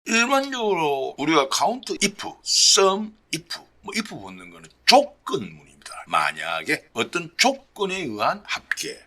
일반적으로 우리가 count if, sum if, if 붙는 거는 조건문입니다. 만약에 어떤 조건에 의한 합계.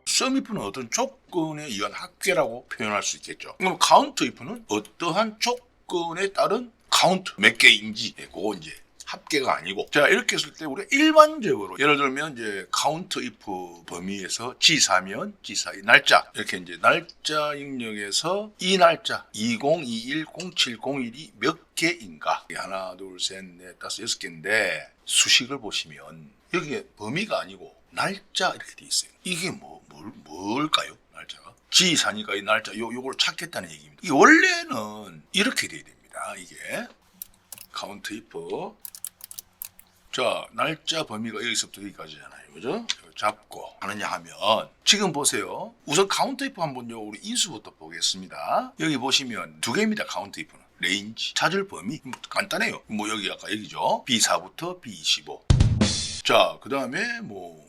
sum if는 어떤 조건에 의한 합계라고 표현할 수 있겠죠. 그럼 count if는 어떠한 조건에 따른 count 몇 개인지 그거 이제 합계가 아니고. 자, 이렇게 했을 때 우리가 일반적으로 예를 들면 이제 count if 범위에서 G4면 G4의 날짜, 이렇게 이제 날짜 영역에서 이 날짜 20210701이 몇 개인가, 하나 둘셋넷 다섯 여섯 개인데 수식을 보시면 여기에 범위가 아니고 날짜 이렇게 돼 있어요. 이게 뭘까요? 날짜가 G4니까 이 날짜 요걸 찾겠다는 얘기입니다. 이 원래는 이렇게 돼야 됩니다. 이게 count if, 자, 날짜 범위가 여기서부터 여기까지잖아요. 그죠? 잡고 하느냐 하면 지금 보세요. 우선 count if 한번 우리 인수부터 보겠습니다. 여기 보시면 두 개입니다. count if는 레인지, 찾을 범위 간단해요. 여기 아까 여기죠. B4부터 B25. 자, 그 다음에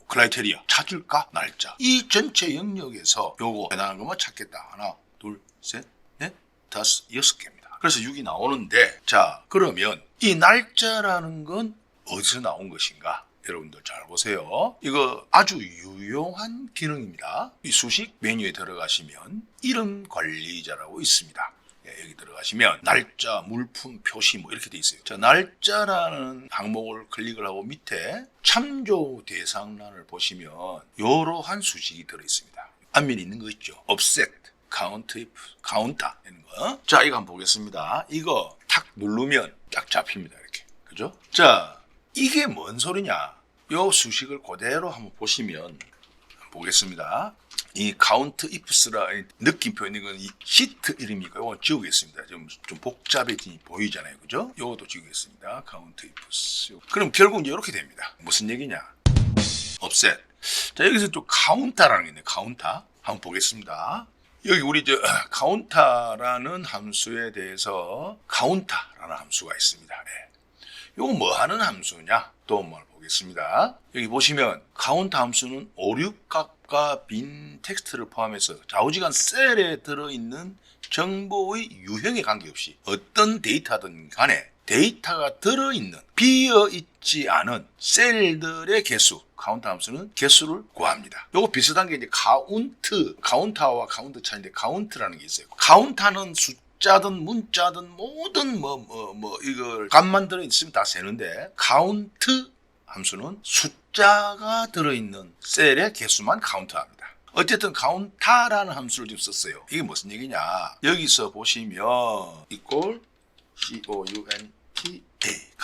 크라이테리아, 찾을까? 날짜. 이 전체 영역에서 요거 해당하는 것만 찾겠다. 하나, 둘, 셋, 넷, 다섯, 여섯 개입니다. 그래서 6이 나오는데, 자, 그러면 이 날짜라는 건 어디서 나온 것인가? 여러분들 잘 보세요. 이거 아주 유용한 기능입니다. 이 수식 메뉴에 들어가시면 이름 관리자라고 있습니다. 여기 들어가시면 날짜, 물품, 표시 이렇게 돼 있어요. 자, 날짜라는 항목을 클릭을 하고 밑에 참조 대상란을 보시면 이러한 수식이 들어있습니다. 앞면에 있는 거 있죠. offset, count if, counter 이런 거. 자, 이거 한번 보겠습니다. 이거 탁 누르면 딱 잡힙니다. 이렇게. 그죠? 자, 이게 뭔 소리냐? 요 수식을 그대로 한번 보시면 보겠습니다. 이 count ifs라 느낌표 있는 건 이 시트 이름이니까 이거 지우겠습니다. 좀 복잡해지니 보이잖아요. 그죠? 요것도 지우겠습니다. count ifs. 그럼 결국 이제 이렇게 됩니다. 무슨 얘기냐? offset. 자, 여기서 또 counter라는 게 있네요. counter. 한번 보겠습니다. 여기 우리 counter라는 함수에 대해서 counter라는 함수가 있습니다. 네. 요거 뭐 하는 함수냐? 또 한번 보겠습니다. 여기 보시면 count 함수는 오류값과 빈 텍스트를 포함해서 좌우지간 셀에 들어있는 정보의 유형에 관계없이 어떤 데이터든 간에 데이터가 들어있는 비어있지 않은 셀들의 개수, count 함수는 개수를 구합니다. 요거 비슷한 게 이제 count와 count 차이인데 count라는 게 있어요. count는 숫자든 문자든 모든 이걸 값만 들어있으면 다 세는데 count 함수는 숫자가 들어있는 셀의 개수만 카운트합니다. 어쨌든 counter라는 함수를 좀 썼어요. 이게 무슨 얘기냐? 여기서 보시면 equal counta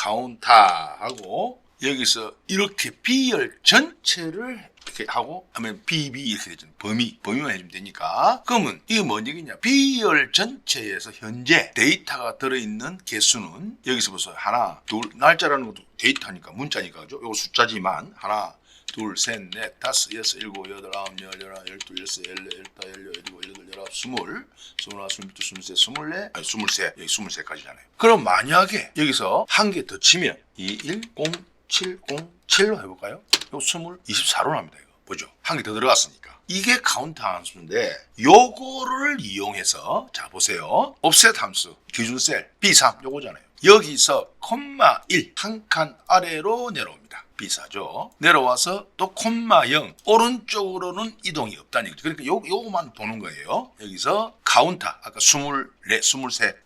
counter하고 여기서 이렇게 B열 전체를 이렇게 하고 하면 BB 이렇게 되죠. 범위만 해주면 되니까. 그러면 이게 뭔 얘기냐? B열 전체에서 현재 데이터가 들어있는 개수는 여기서 보세요. 하나, 둘, 날짜라는 것도 데이터니까 문자니까 그죠? 요거 숫자지만 하나, 둘, 셋, 넷, 다섯, 여섯, 일곱, 여덟, 아홉, 열, 열하나, 열두, 열세, 열네, 열다, 열여, 열일곱, 열여덟, 열아홉, 스물하나, 스물둘, 스물셋, 스물넷, 아니 스물세, 여기 23까지잖아요. 그럼 만약에 여기서 한 개 더 치면 21070로 해볼까요? 요 24로 납니다. 이거 보죠. 한 개 더 들어갔으니까. 이게 카운트 함수인데 요거를 이용해서 자 보세요. offset 함수 기준 셀 B3 요거잖아요. 여기서 콤마 1 한 칸 아래로 내려옵니다. B4죠. 내려와서 또 콤마 0 오른쪽으로는 이동이 없다는 얘기죠. 그러니까 요거만 보는 거예요. 여기서 카운터 아까 24,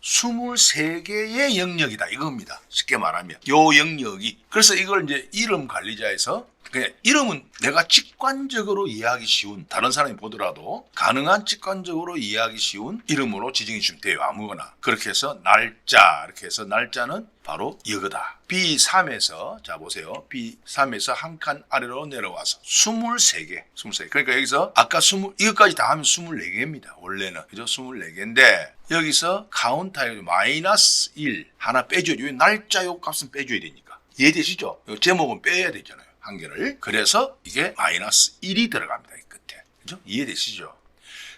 23개의 영역이다 이겁니다. 쉽게 말하면 요 영역이 그래서 이걸 이제 이름 관리자에서 그냥 이름은 내가 직관적으로 이해하기 쉬운 다른 사람이 보더라도 가능한 직관적으로 이해하기 쉬운 이름으로 지정해 주시면 돼요. 아무거나. 그렇게 해서 날짜 이렇게 해서 날짜는 바로 이거다. B3에서 자 보세요. B3에서 한 칸 아래로 내려와서 23개. 그러니까 여기서 아까 이것까지 다 하면 24개입니다. 원래는. 그죠? 24개인데 여기서 카운터에 마이너스 1 하나 빼줘야 요 날짜 요 값은 빼줘야 되니까. 이해되시죠? 제목은 빼야 되잖아요. 한 개를. 그래서 이게 마이너스 1이 들어갑니다. 이 끝에. 그죠? 이해되시죠?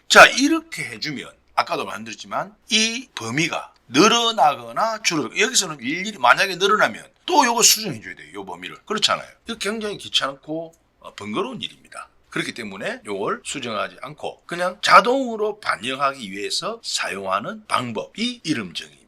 자, 이렇게 해주면 아까도 말씀드렸지만 이 범위가 늘어나거나 줄어들고 여기서는 일일이 만약에 늘어나면 또 요거 수정해 줘야 돼요. 요 범위를. 그렇잖아요. 이거 굉장히 귀찮고 번거로운 일입니다. 그렇기 때문에 이걸 수정하지 않고 그냥 자동으로 반영하기 위해서 사용하는 방법이 이름 정의.